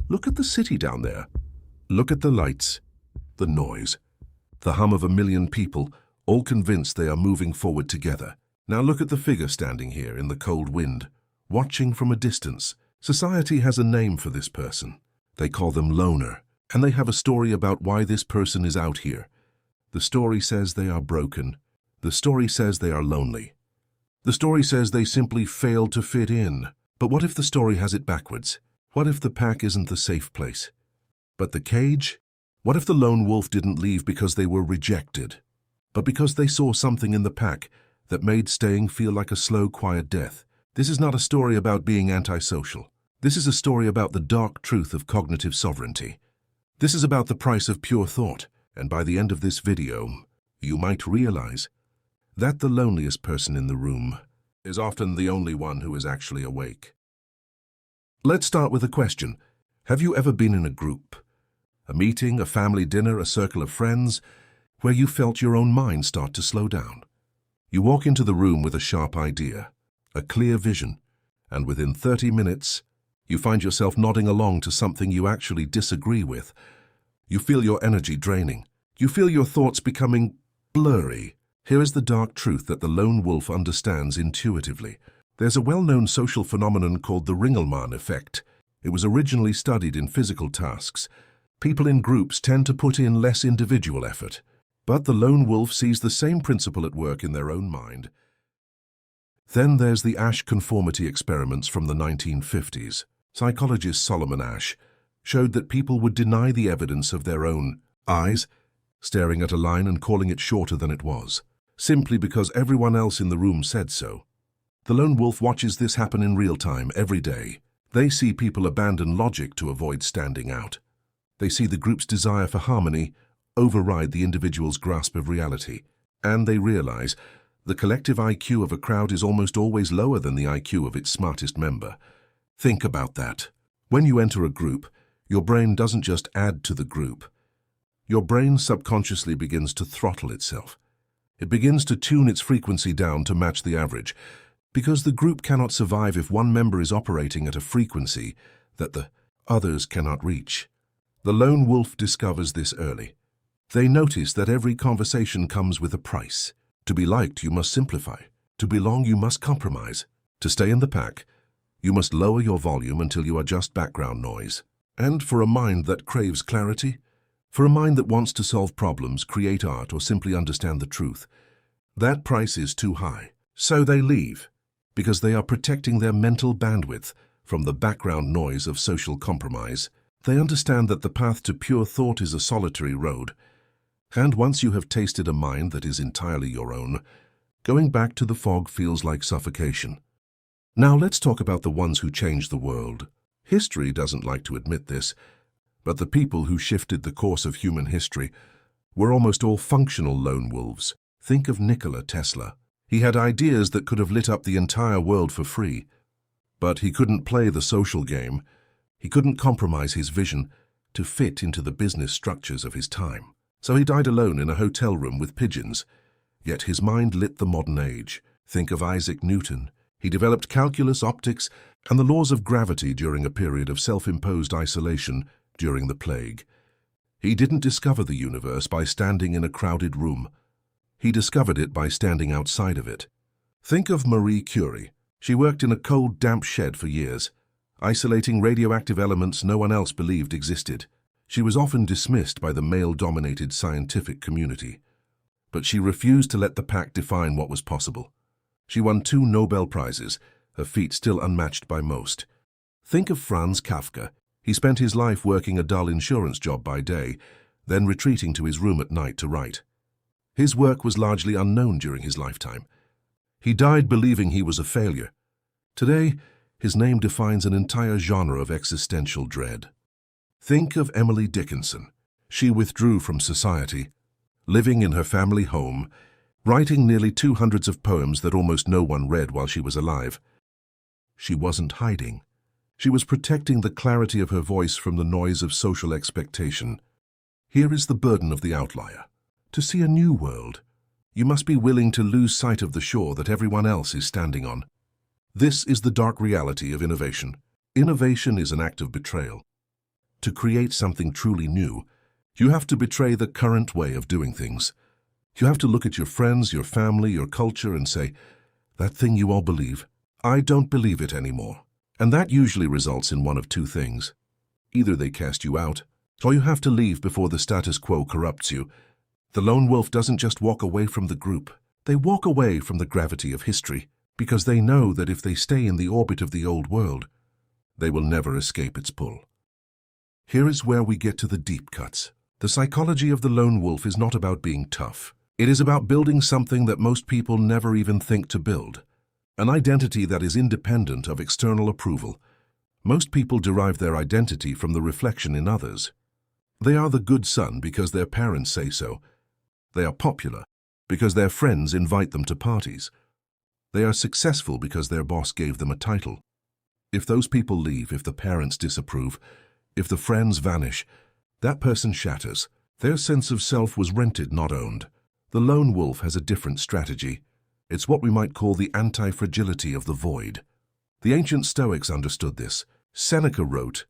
Look at the city down there. Look at the lights, the noise, the hum of a million people, all convinced they are moving forward together. Now look at the figure standing here in the cold wind, watching from a distance. Society has a name for this person. They call them loner, and they have a story about why this person is out here. The story says they are broken. The story says they are lonely. The story says they simply failed to fit in. But what if the story has it backwards? What if the pack isn't the safe place, but the cage? What if the lone wolf didn't leave because they were rejected, but because they saw something in the pack that made staying feel like a slow, quiet death? This is not a story about being antisocial. This is a story about the dark truth of cognitive sovereignty. This is about the price of pure thought, and by the end of this video, you might realize that the loneliest person in the room is often the only one who is actually awake. Let's start with a question. Have you ever been in a group, a meeting, a family dinner, a circle of friends, where you felt your own mind start to slow down? You walk into the room with a sharp idea, a clear vision, and within 30 minutes, you find yourself nodding along to something you actually disagree with. You feel your energy draining. You feel your thoughts becoming blurry. Here is the dark truth that the lone wolf understands intuitively. There's a well-known social phenomenon called the Ringelmann effect. It was originally studied in physical tasks. People in groups tend to put in less individual effort, but the lone wolf sees the same principle at work in their own mind. Then there's the Asch conformity experiments from the 1950s. Psychologist Solomon Asch showed that people would deny the evidence of their own eyes, staring at a line and calling it shorter than it was, simply because everyone else in the room said so. The lone wolf watches this happen in real time every day. They see people abandon logic to avoid standing out. They see the group's desire for harmony override the individual's grasp of reality, and they realize the collective IQ of a crowd is almost always lower than the IQ of its smartest member. Think about that. When you enter a group, your brain doesn't just add to the group. Your brain subconsciously begins to throttle itself. It begins to tune its frequency down to match the average, because the group cannot survive if one member is operating at a frequency that the others cannot reach. The lone wolf discovers this early. They notice that every conversation comes with a price. To be liked, you must simplify. To belong, you must compromise. To stay in the pack, you must lower your volume until you are just background noise. And for a mind that craves clarity, for a mind that wants to solve problems, create art, or simply understand the truth, that price is too high. So they leave, because they are protecting their mental bandwidth from the background noise of social compromise. They understand that the path to pure thought is a solitary road, and once you have tasted a mind that is entirely your own, going back to the fog feels like suffocation. Now let's talk about the ones who changed the world. History doesn't like to admit this, but the people who shifted the course of human history were almost all functional lone wolves. Think of Nikola Tesla. He had ideas that could have lit up the entire world for free, but he couldn't play the social game. He couldn't compromise his vision to fit into the business structures of his time. So he died alone in a hotel room with pigeons. Yet his mind lit the modern age. Think of Isaac Newton. He developed calculus, optics, and the laws of gravity during a period of self-imposed isolation during the plague. He didn't discover the universe by standing in a crowded room. He discovered it by standing outside of it. Think of Marie Curie. She worked in a cold, damp shed for years, isolating radioactive elements no one else believed existed. She was often dismissed by the male-dominated scientific community, but she refused to let the pack define what was possible. She won 2 Nobel Prizes, a feat still unmatched by most. Think of Franz Kafka. He spent his life working a dull insurance job by day, then retreating to his room at night to write. His work was largely unknown during his lifetime. He died believing he was a failure. Today, his name defines an entire genre of existential dread. Think of Emily Dickinson. She withdrew from society, living in her family home, writing nearly 200 of poems that almost no one read while she was alive. She wasn't hiding. She was protecting the clarity of her voice from the noise of social expectation. Here is the burden of the outlier. To see a new world, you must be willing to lose sight of the shore that everyone else is standing on. This is the dark reality of innovation. Innovation is an act of betrayal. To create something truly new, you have to betray the current way of doing things. You have to look at your friends, your family, your culture and say, that thing you all believe, I don't believe it anymore. And that usually results in one of two things. Either they cast you out, or you have to leave before the status quo corrupts you. The lone wolf doesn't just walk away from the group. They walk away from the gravity of history, because they know that if they stay in the orbit of the old world, they will never escape its pull. Here is where we get to the deep cuts. The psychology of the lone wolf is not about being tough. It is about building something that most people never even think to build. An identity that is independent of external approval. Most people derive their identity from the reflection in others. They are the good son because their parents say so. They are popular because their friends invite them to parties. They are successful because their boss gave them a title. If those people leave, if the parents disapprove, if the friends vanish, that person shatters. Their sense of self was rented, not owned. The lone wolf has a different strategy. It's what we might call the anti-fragility of the void. The ancient Stoics understood this. Seneca wrote,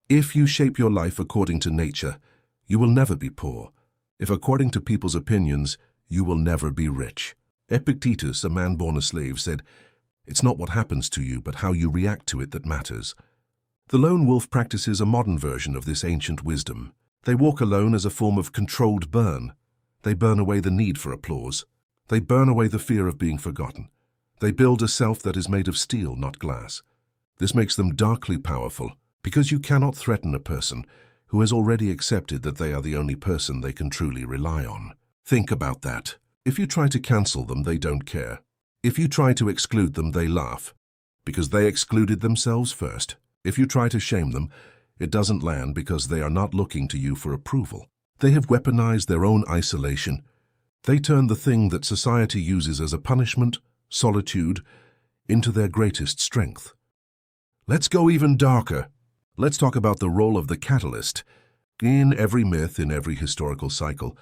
"If you shape your life according to nature, you will never be poor. If according to people's opinions, you will never be rich." Epictetus, a man born a slave, said, "It's not what happens to you, but how you react to it that matters." The lone wolf practices a modern version of this ancient wisdom. They walk alone as a form of controlled burn. They burn away the need for applause. They burn away the fear of being forgotten. They build a self that is made of steel, not glass. This makes them darkly powerful, because you cannot threaten a person who has already accepted that they are the only person they can truly rely on. Think about that. If you try to cancel them, they don't care. If you try to exclude them, they laugh, because they excluded themselves first. If you try to shame them, it doesn't land because they are not looking to you for approval. They have weaponized their own isolation. They turn the thing that society uses as a punishment, solitude, into their greatest strength. Let's go even darker. Let's talk about the role of the catalyst. In every myth, in every historical cycle,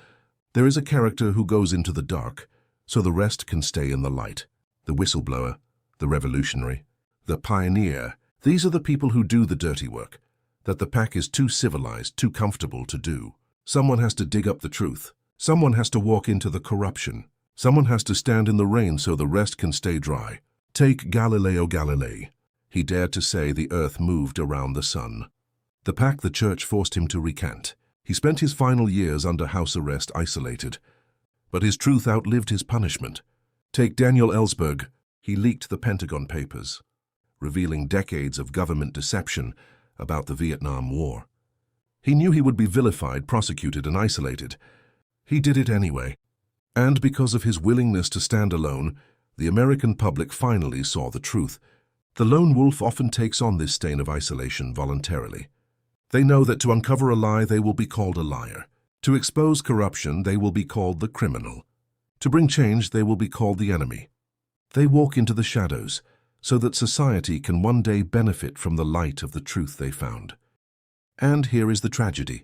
there is a character who goes into the dark, so the rest can stay in the light. The whistleblower, the revolutionary, the pioneer. These are the people who do the dirty work, that the pack is too civilized, too comfortable to do. Someone has to dig up the truth. Someone has to walk into the corruption. Someone has to stand in the rain so the rest can stay dry. Take Galileo Galilei. He dared to say the earth moved around the sun. The pack, the church, forced him to recant. He spent his final years under house arrest, isolated. But his truth outlived his punishment. Take Daniel Ellsberg. He leaked the Pentagon Papers, revealing decades of government deception about the Vietnam War. He knew he would be vilified, prosecuted, and isolated. He did it anyway. And because of his willingness to stand alone, the American public finally saw the truth. The lone wolf often takes on this stain of isolation voluntarily. They know that to uncover a lie, they will be called a liar. To expose corruption, they will be called the criminal. To bring change, they will be called the enemy. They walk into the shadows, so that society can one day benefit from the light of the truth they found. And here is the tragedy.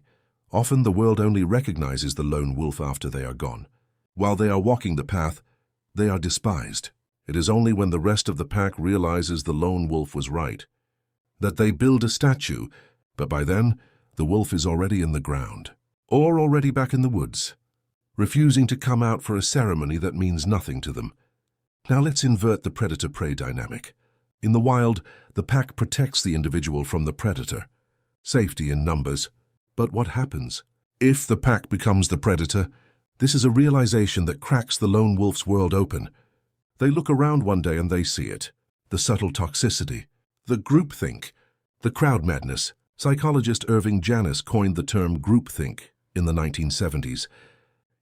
Often the world only recognizes the lone wolf after they are gone. While they are walking the path, they are despised. It is only when the rest of the pack realizes the lone wolf was right that they build a statue, but by then, the wolf is already in the ground, or already back in the woods, refusing to come out for a ceremony that means nothing to them. Now let's invert the predator-prey dynamic. In the wild, the pack protects the individual from the predator. Safety in numbers. But what happens? If the pack becomes the predator, this is a realization that cracks the lone wolf's world open. They look around one day and they see it. The subtle toxicity, the groupthink, the crowd madness. Psychologist Irving Janis coined the term groupthink in the 1970s.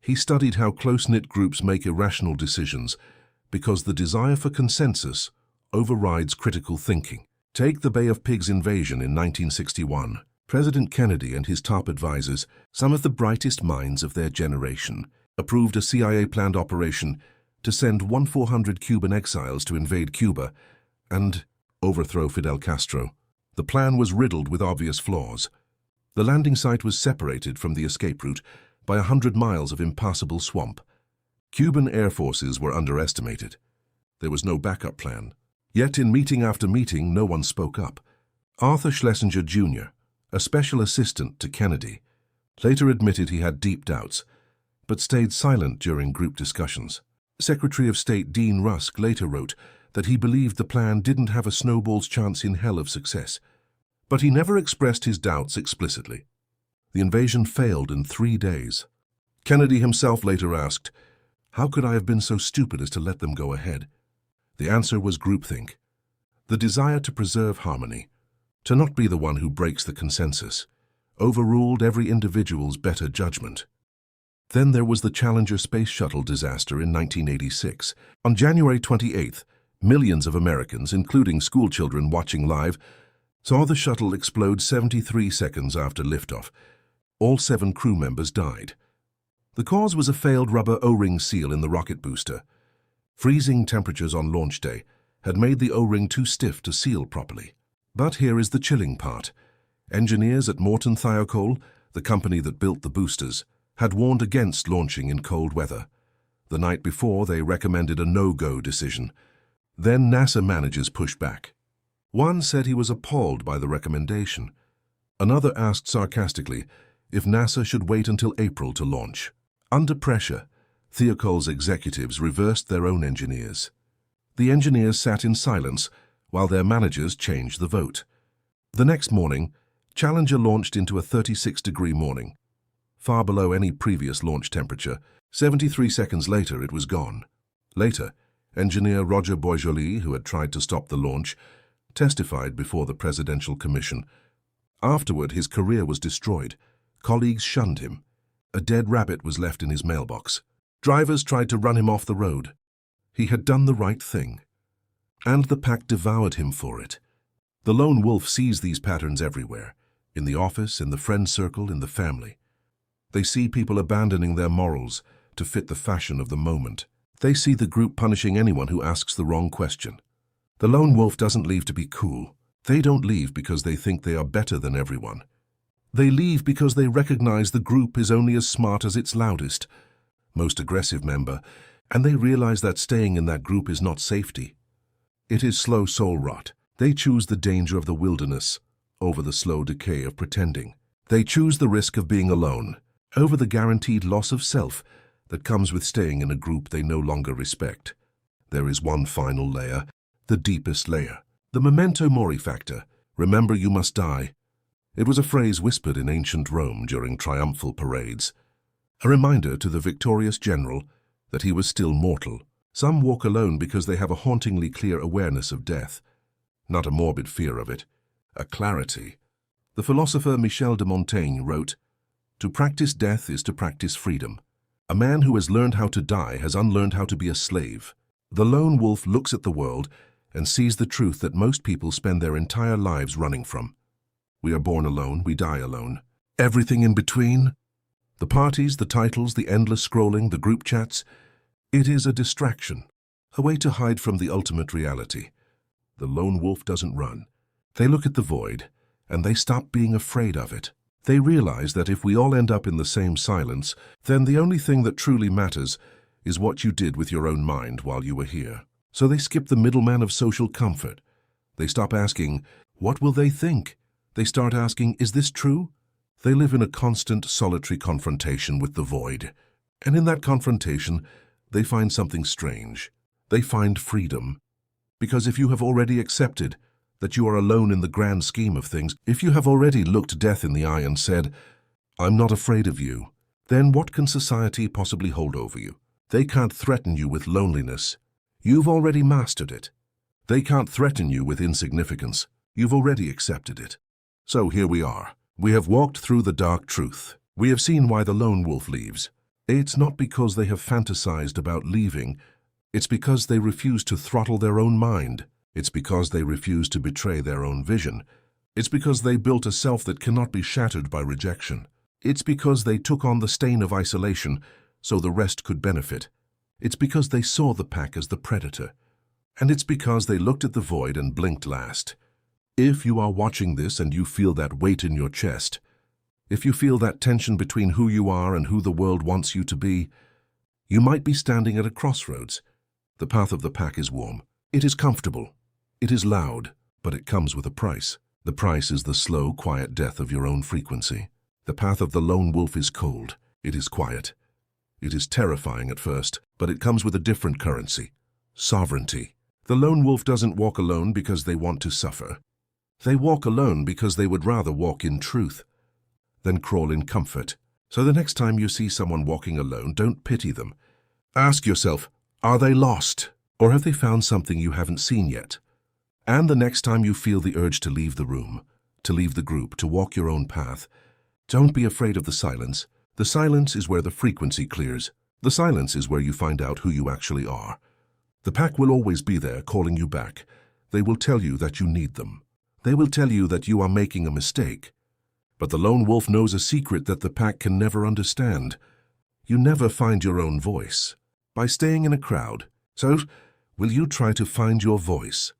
He studied how close-knit groups make irrational decisions because the desire for consensus overrides critical thinking. Take the Bay of Pigs invasion in 1961. President Kennedy and his top advisors, some of the brightest minds of their generation, approved a CIA-planned operation to send 1,400 Cuban exiles to invade Cuba and overthrow Fidel Castro. The plan was riddled with obvious flaws. The landing site was separated from the escape route by 100 miles of impassable swamp. Cuban air forces were underestimated. There was no backup plan. Yet in meeting after meeting, no one spoke up. Arthur Schlesinger Jr., a special assistant to Kennedy, later admitted he had deep doubts, but stayed silent during group discussions. Secretary of State Dean Rusk later wrote that he believed the plan didn't have a snowball's chance in hell of success, but he never expressed his doubts explicitly. The invasion failed in 3 days. Kennedy himself later asked, "How could I have been so stupid as to let them go ahead?" The answer was groupthink, the desire to preserve harmony, to not be the one who breaks the consensus, overruled every individual's better judgment. Then there was the Challenger space shuttle disaster in 1986. On January 28th, millions of Americans, including schoolchildren watching live, saw the shuttle explode 73 seconds after liftoff. All 7 crew members died. The cause was a failed rubber O-ring seal in the rocket booster. Freezing temperatures on launch day had made the O-ring too stiff to seal properly. But here is the chilling part. Engineers at Morton Thiokol, the company that built the boosters, had warned against launching in cold weather. The night before, they recommended a no-go decision. Then NASA managers pushed back. One said he was appalled by the recommendation. Another asked sarcastically if NASA should wait until April to launch. Under pressure, Thiokol's executives reversed their own engineers. The engineers sat in silence while their managers changed the vote. The next morning, Challenger launched into a 36-degree morning, far below any previous launch temperature. 73 seconds later, it was gone. Later, engineer Roger Boisjoli, who had tried to stop the launch, testified before the Presidential Commission. Afterward, his career was destroyed. Colleagues shunned him. A dead rabbit was left in his mailbox. Drivers tried to run him off the road. He had done the right thing, and the pack devoured him for it. The lone wolf sees these patterns everywhere, in the office, in the friend circle, in the family. They see people abandoning their morals to fit the fashion of the moment. They see the group punishing anyone who asks the wrong question. The lone wolf doesn't leave to be cool. They don't leave because they think they are better than everyone. They leave because they recognize the group is only as smart as its loudest, most aggressive member, and they realize that staying in that group is not safety. It is slow soul rot. They choose the danger of the wilderness over the slow decay of pretending. They choose the risk of being alone over the guaranteed loss of self that comes with staying in a group they no longer respect. There is one final layer, the deepest layer, the Memento Mori factor. Remember, you must die. It was a phrase whispered in ancient Rome during triumphal parades, a reminder to the victorious general that he was still mortal. Some walk alone because they have a hauntingly clear awareness of death, not a morbid fear of it, a clarity. The philosopher Michel de Montaigne wrote, "To practice death is to practice freedom. A man who has learned how to die has unlearned how to be a slave." The lone wolf looks at the world and sees the truth that most people spend their entire lives running from. We are born alone, we die alone. Everything in between, the parties, the titles, the endless scrolling, the group chats, it is a distraction, a way to hide from the ultimate reality. The lone wolf doesn't run. They look at the void, and they stop being afraid of it. They realize that if we all end up in the same silence, then the only thing that truly matters is what you did with your own mind while you were here. So they skip the middleman of social comfort. They stop asking, "What will they think?" They start asking, "Is this true?" They live in a constant, solitary confrontation with the void. And in that confrontation, they find something strange. They find freedom. Because if you have already accepted that you are alone in the grand scheme of things, if you have already looked death in the eye and said, "I'm not afraid of you," then what can society possibly hold over you? They can't threaten you with loneliness. You've already mastered it. They can't threaten you with insignificance. You've already accepted it. So here we are. We have walked through the dark truth. We have seen why the lone wolf leaves. It's not because they have fantasized about leaving. It's because they refuse to throttle their own mind. It's because they refuse to betray their own vision. It's because they built a self that cannot be shattered by rejection. It's because they took on the stain of isolation so the rest could benefit. It's because they saw the pack as the predator. And it's because they looked at the void and blinked last. If you are watching this and you feel that weight in your chest, if you feel that tension between who you are and who the world wants you to be, you might be standing at a crossroads. The path of the pack is warm. It is comfortable. It is loud, but it comes with a price. The price is the slow, quiet death of your own frequency. The path of the lone wolf is cold. It is quiet. It is terrifying at first, but it comes with a different currency: sovereignty. The lone wolf doesn't walk alone because they want to suffer. They walk alone because they would rather walk in truth than crawl in comfort. So the next time you see someone walking alone, don't pity them. Ask yourself, are they lost? Or have they found something you haven't seen yet? And the next time you feel the urge to leave the room, to leave the group, to walk your own path, don't be afraid of the silence. The silence is where the frequency clears. The silence is where you find out who you actually are. The pack will always be there calling you back. They will tell you that you need them. They will tell you that you are making a mistake. But the lone wolf knows a secret that the pack can never understand. You never find your own voice by staying in a crowd. So, will you try to find your voice?